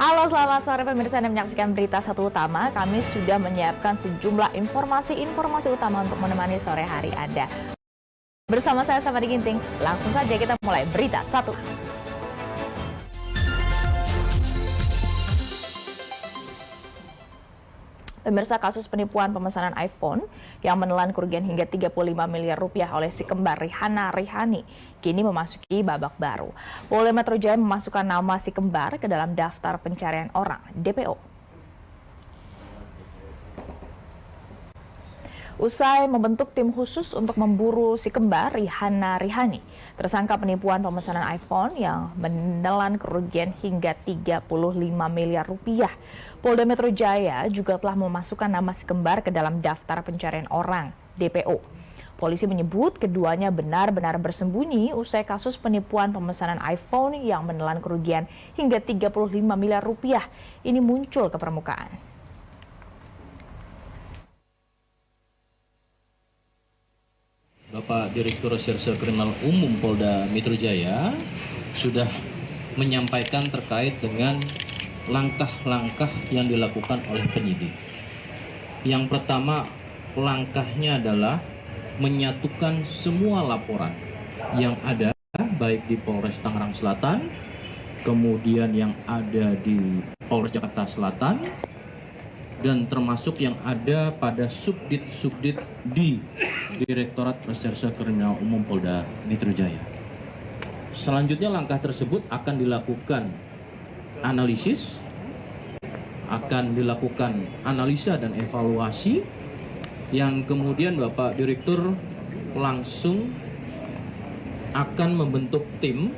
Halo, selamat sore pemirsa yang menyaksikan Berita Satu Utama. Kami sudah menyiapkan sejumlah informasi utama untuk menemani sore hari Anda. Bersama saya Safari Ginting, langsung saja kita mulai Berita Satu. Pemirsa, kasus penipuan pemesanan iPhone yang menelan kerugian hingga 35 miliar rupiah oleh si kembar Rihanna Rihani kini memasuki babak baru. Polda Metro Jaya memasukkan nama si kembar ke dalam daftar pencarian orang (DPO). Usai membentuk tim khusus untuk memburu si kembar Rihanna Rihani, tersangka penipuan pemesanan iPhone yang menelan kerugian hingga 35 miliar rupiah. Polda Metro Jaya juga telah memasukkan nama si kembar ke dalam daftar pencarian orang (DPO). Polisi menyebut keduanya benar-benar bersembunyi usai kasus penipuan pemesanan iPhone yang menelan kerugian hingga 35 miliar rupiah ini muncul ke permukaan. Bapak Direktur Reserse Kriminal Umum Polda Metro Jaya sudah menyampaikan terkait dengan langkah-langkah yang dilakukan oleh penyidik. Yang pertama, langkahnya adalah menyatukan semua laporan yang ada baik di Polres Tangerang Selatan, kemudian yang ada di Polres Jakarta Selatan, dan termasuk yang ada pada subdit-subdit di Direktorat Reserse Kriminal Umum Polda Metro Jaya. Selanjutnya langkah tersebut akan dilakukan analisis, akan dilakukan analisa dan evaluasi, yang kemudian Bapak Direktur langsung akan membentuk tim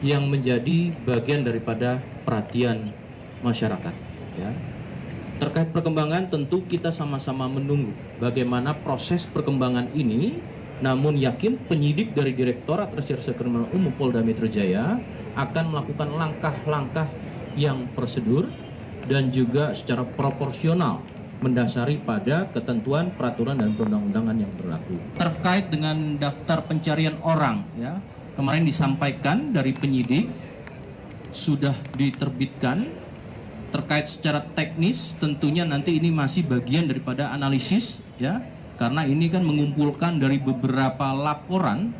yang menjadi bagian daripada perhatian masyarakat. Ya. Terkait perkembangan tentu kita sama-sama menunggu bagaimana proses perkembangan ini, namun yakin penyidik dari Direktorat Reserse Kriminal Umum Polda Metro Jaya akan melakukan langkah-langkah yang prosedur dan juga secara proporsional mendasari pada ketentuan peraturan dan perundang-undangan yang berlaku. Terkait dengan daftar pencarian orang, ya, kemarin disampaikan dari penyidik sudah diterbitkan. Terkait secara teknis tentunya nanti ini masih bagian daripada analisis, ya, karena ini kan mengumpulkan dari beberapa laporan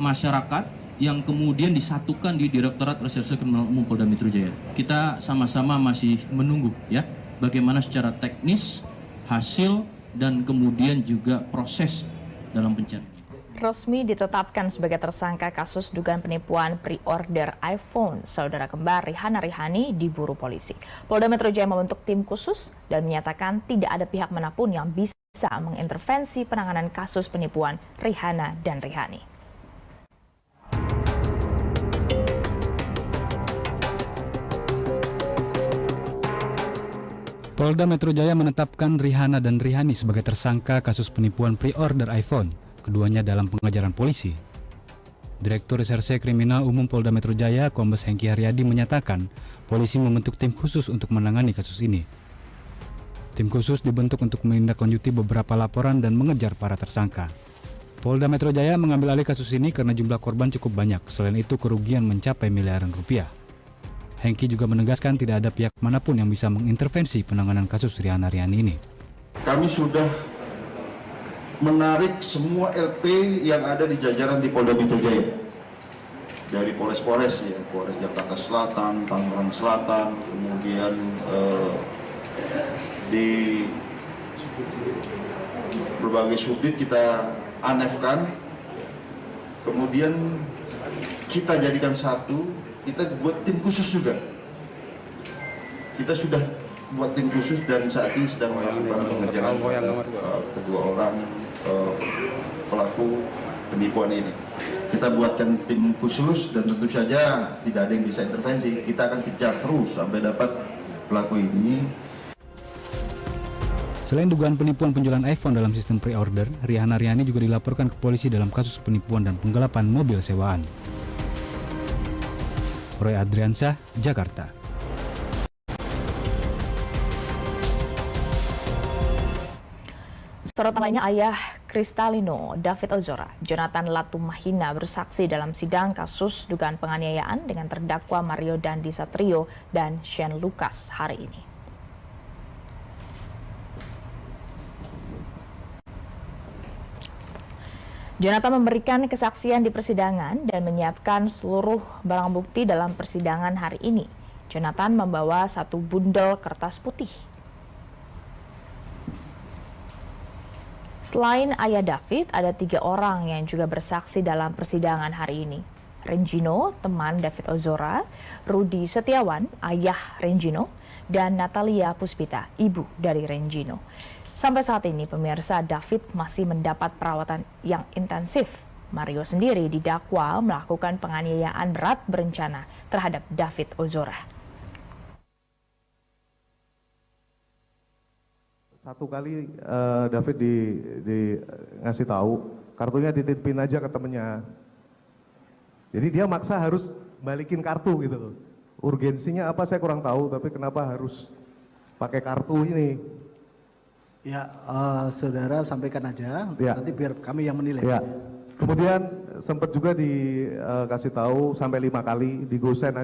masyarakat yang kemudian disatukan di Direktorat Reserse Kriminal Umum Polda Metro Jaya. Kita sama-sama masih menunggu, ya, bagaimana secara teknis hasil dan kemudian juga proses dalam pencarian. Resmi ditetapkan sebagai tersangka kasus dugaan penipuan pre-order iPhone. Saudara kembar Rihanna Rihani diburu polisi. Polda Metro Jaya membentuk tim khusus dan menyatakan tidak ada pihak manapun yang bisa mengintervensi penanganan kasus penipuan Rihanna dan Rihani. Polda Metro Jaya menetapkan Rihanna dan Rihani sebagai tersangka kasus penipuan pre-order iPhone. Keduanya dalam pengejaran polisi. Direktur Reserse Kriminal Umum Polda Metro Jaya, Kombes Hengki Haryadi menyatakan, polisi membentuk tim khusus untuk menangani kasus ini. Tim khusus dibentuk untuk menindaklanjuti beberapa laporan dan mengejar para tersangka. Polda Metro Jaya mengambil alih kasus ini karena jumlah korban cukup banyak. Selain itu, kerugian mencapai miliaran rupiah. Hengki juga menegaskan tidak ada pihak manapun yang bisa mengintervensi penanganan kasus Rihanna Rihani ini. Kami sudah menarik semua LP yang ada di jajaran di Polda Metro Jaya, dari Polres-Polres, ya, Polres Jakarta Selatan, Tangerang Selatan, kemudian di berbagai subdit kita anefkan, kemudian kita jadikan satu, kita buat tim khusus juga. Kita sudah buat tim khusus dan saat ini sedang melakukan pengejaran kedua orang pelaku penipuan ini. Kita buatkan tim khusus dan tentu saja tidak ada yang bisa intervensi. Kita akan kejar terus sampai dapat pelaku ini. Selain dugaan penipuan penjualan iPhone dalam sistem pre-order, Rihanna Rihani juga dilaporkan ke polisi dalam kasus penipuan dan penggelapan mobil sewaan. Roy Adriansyah, Jakarta. Sorotan lainnya, ayah Kristalino, David Ozora, Jonathan Latumahina bersaksi dalam sidang kasus dugaan penganiayaan dengan terdakwa Mario Dandi Satrio dan Shane Lucas hari ini. Jonathan memberikan kesaksian di persidangan dan menyiapkan seluruh barang bukti dalam persidangan hari ini. Jonathan membawa satu bundel kertas putih. Selain ayah David, ada 3 orang yang juga bersaksi dalam persidangan hari ini. Rengino, teman David Ozora, Rudi Setiawan, ayah Rengino, dan Natalia Puspita, ibu dari Rengino. Sampai saat ini, pemirsa, David masih mendapat perawatan yang intensif. Mario sendiri didakwa melakukan penganiayaan berat berencana terhadap David Ozora. Satu kali David ngasih tahu kartunya dititipin aja ke temennya. Jadi dia maksa harus balikin kartu gitu loh. Urgensinya apa saya kurang tahu, tapi kenapa harus pakai kartu ini? Ya, saudara sampaikan aja, Ya. nanti biar kami yang menilai. Ya. Kemudian sempat juga dikasih tahu sampai 5 kali gosen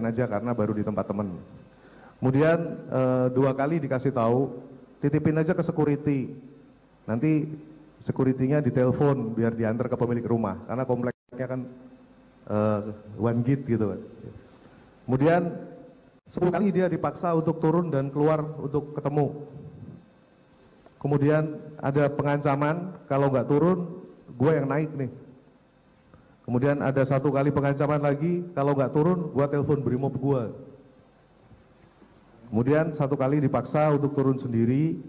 aja karena baru di tempat temen. Kemudian 2 kali dikasih tahu, titipin aja ke security. Nanti security-nya ditelepon biar diantar ke pemilik rumah, karena kompleknya kan one gate gitu kan. Kemudian 10 kali dia dipaksa untuk turun dan keluar untuk ketemu. Kemudian ada pengancaman, kalau nggak turun, gue yang naik nih. Kemudian ada 1 kali pengancaman lagi, kalau nggak turun, gue telepon brimob gue. Kemudian 1 kali dipaksa untuk turun sendiri.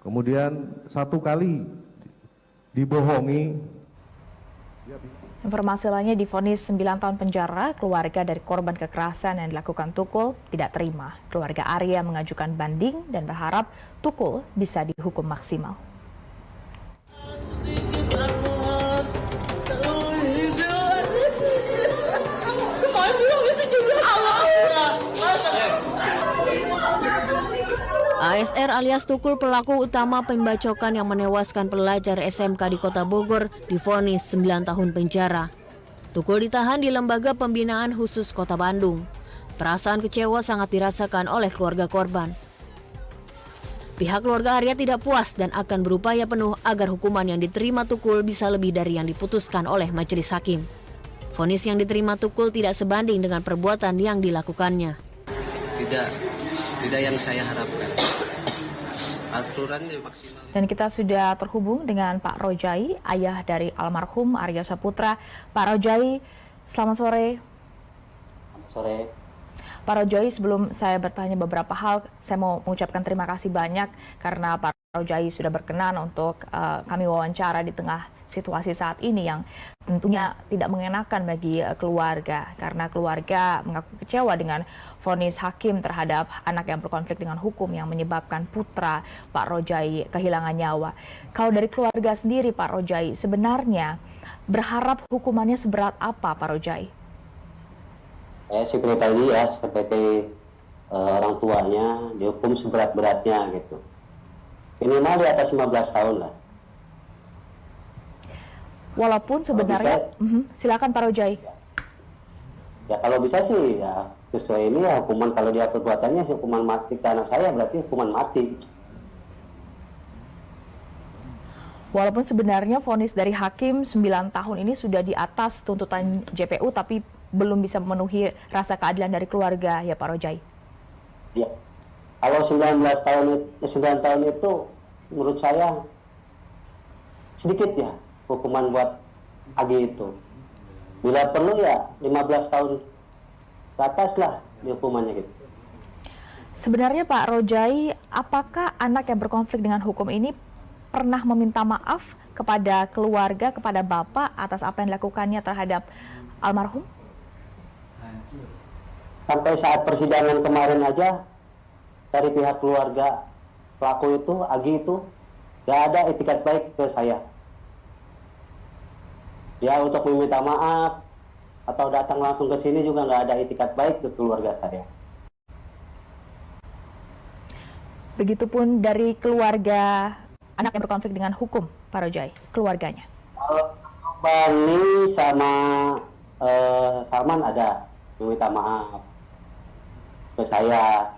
Kemudian 1 kali dibohongi. Informasi lainnya, divonis 9 tahun penjara, keluarga dari korban kekerasan yang dilakukan Tukul tidak terima. Keluarga Arya mengajukan banding dan berharap Tukul bisa dihukum maksimal. ASR alias Tukul, pelaku utama pembacokan yang menewaskan pelajar SMK di Kota Bogor, divonis 9 tahun penjara. Tukul ditahan di Lembaga Pembinaan Khusus Kota Bandung. Perasaan kecewa sangat dirasakan oleh keluarga korban. Pihak keluarga Arya tidak puas dan akan berupaya penuh agar hukuman yang diterima Tukul bisa lebih dari yang diputuskan oleh majelis hakim. Vonis yang diterima Tukul tidak sebanding dengan perbuatan yang dilakukannya. Tidak yang saya harapkan. Aturannya maksimal. Dan kita sudah terhubung dengan Pak Rojai, ayah dari almarhum Arya Saputra. Pak Rojai, selamat sore. Sore. Pak Rojai, sebelum saya bertanya beberapa hal, saya mau mengucapkan terima kasih banyak karena Pak Rojai sudah berkenan untuk kami wawancara di tengah situasi saat ini yang tentunya tidak mengenakan bagi keluarga, karena keluarga mengaku kecewa dengan vonis hakim terhadap anak yang berkonflik dengan hukum yang menyebabkan putra Pak Rojai kehilangan nyawa. Kalau dari keluarga sendiri, Pak Rojai, sebenarnya berharap hukumannya seberat apa, Pak Rojai? Saya sih pribadi ya sebagai orang tuanya dihukum seberat-beratnya gitu. Minimal di atas 15 tahun lah. Walaupun sebenarnya, silakan Pak Rojai. Ya kalau bisa sih ya sesuai ini ya hukuman, kalau dia perbuatannya hukuman mati ke anak saya berarti hukuman mati. Walaupun sebenarnya vonis dari hakim 9 tahun ini sudah di atas tuntutan JPU, tapi belum bisa memenuhi rasa keadilan dari keluarga, ya Pak Rojai? Ya, kalau 9 tahun itu menurut saya sedikit ya hukuman buat Agi itu. Bila perlu ya 15 tahun ke atas lah di hukumannya gitu. Sebenarnya Pak Rojai, apakah anak yang berkonflik dengan hukum ini pernah meminta maaf kepada keluarga, kepada Bapak atas apa yang dilakukannya terhadap almarhum? Sampai saat persidangan kemarin aja dari pihak keluarga pelaku itu, Agi itu, gak ada etikat baik ke saya. Ya untuk meminta maaf atau datang langsung ke sini juga nggak ada etikat baik ke keluarga saya. Begitupun dari keluarga anak yang berkonflik dengan hukum, Pak Rojai, keluarganya? Kalau Bani sama Salman ada meminta maaf ke saya.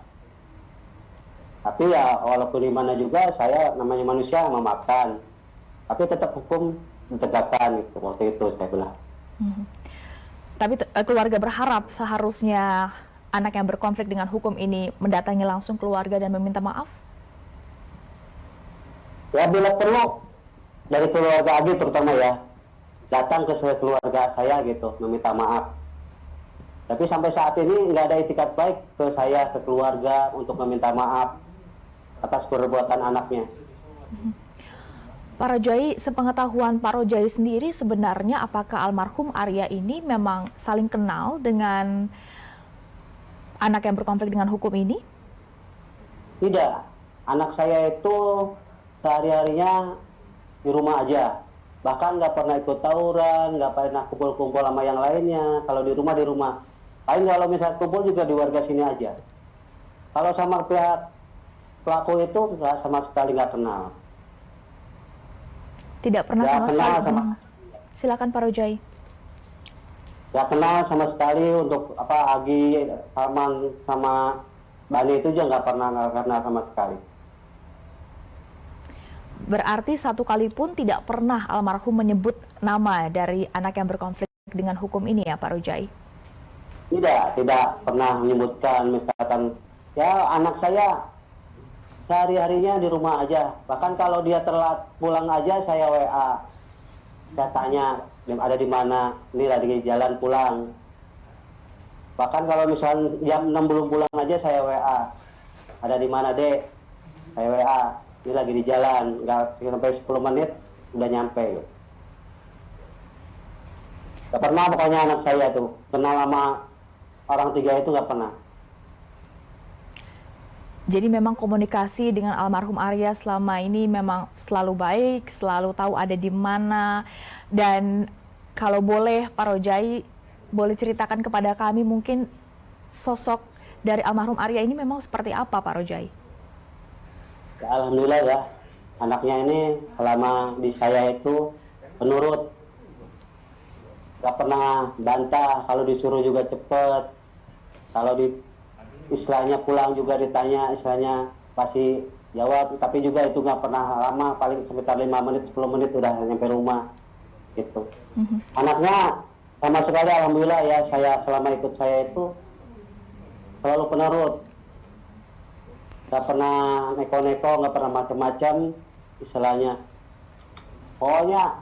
Tapi ya walaupun di mana juga saya namanya manusia memaafkan. Tapi tetap hukum ditegakkan gitu. Waktu itu saya bilang. Tapi keluarga berharap seharusnya anak yang berkonflik dengan hukum ini mendatangi langsung keluarga dan meminta maaf? Ya bila perlu dari keluarga Agi terutama ya datang ke keluarga saya gitu meminta maaf. Tapi sampai saat ini nggak ada itikat baik ke saya, ke keluarga untuk meminta maaf atas perbuatan anaknya. Pak Rojai, sepengetahuan Pak Rojai sendiri sebenarnya apakah almarhum Arya ini memang saling kenal dengan anak yang berkonflik dengan hukum ini? Tidak, anak saya itu sehari-harinya di rumah aja. Bahkan nggak pernah ikut tawuran, nggak pernah kumpul-kumpul sama yang lainnya. Kalau di rumah, di rumah. Paling kalau misalnya kumpul juga di warga sini aja. Kalau sama pihak pelaku itu nggak sama sekali nggak kenal. Tidak pernah Nggak sama kenal sekali. sama Silakan Pak Rojai. nggak kenal sama sekali untuk apa Agi, Salman sama Bani itu juga nggak kenal sama sekali. Berarti satu kali pun tidak pernah almarhum menyebut nama dari anak yang berkonflik dengan hukum ini ya Pak Rojai? Tidak pernah menyebutkan misalkan ya anak saya sehari-harinya di rumah aja. Bahkan kalau dia telat pulang aja saya WA. Saya tanya ada di mana, ini lagi di jalan pulang. Bahkan kalau misalnya jam 6 belum pulang aja saya WA. Ada di mana Dek? Saya WA. Ini lagi di jalan, nggak sampai 10 menit udah nyampe. Gak pernah pokoknya anak saya tuh kenal sama orang tiga itu nggak pernah. Jadi memang komunikasi dengan almarhum Arya selama ini memang selalu baik, selalu tahu ada di mana. Dan kalau boleh Pak Rojai, boleh ceritakan kepada kami mungkin sosok dari almarhum Arya ini memang seperti apa Pak Rojai? Ya, alhamdulillah ya, anaknya ini selama di saya itu penurut. Gak pernah bantah, kalau disuruh juga cepet. Kalau di istilahnya pulang juga ditanya, istilahnya pasti jawab, tapi juga itu nggak pernah lama, paling sekitar 5 menit, 10 menit udah nyampe rumah, gitu. Anaknya sama sekali alhamdulillah ya, saya selama ikut saya itu selalu penurut, nggak pernah neko-neko, nggak pernah macam-macam, istilahnya. Pokoknya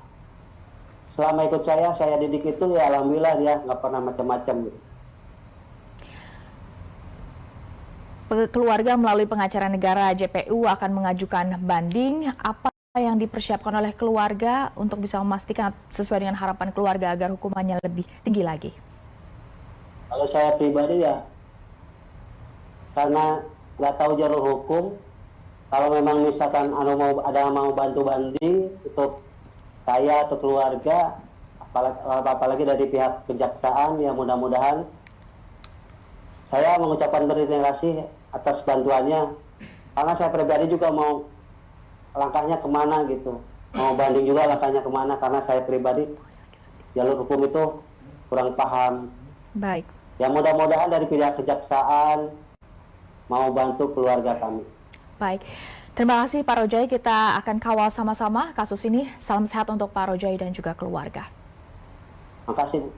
selama ikut saya didik itu ya alhamdulillah dia nggak pernah macam-macam. Keluarga melalui pengacara negara JPU akan mengajukan banding. Apa yang dipersiapkan oleh keluarga untuk bisa memastikan sesuai dengan harapan keluarga agar hukumannya lebih tinggi lagi? Kalau saya pribadi ya, karena nggak tahu jalur hukum, kalau memang misalkan ada mau bantu banding untuk saya atau keluarga, apalagi dari pihak kejaksaan, ya mudah-mudahan saya mengucapkan berterima kasih atas bantuannya, karena saya pribadi juga mau langkahnya kemana gitu, mau banding juga langkahnya kemana, karena saya pribadi jalur hukum itu kurang paham. Baik. Ya mudah-mudahan dari pihak kejaksaan mau bantu keluarga kami. Baik. Terima kasih Pak Rojai, kita akan kawal sama-sama kasus ini. Salam sehat untuk Pak Rojai dan juga keluarga. Terima kasih, Bu.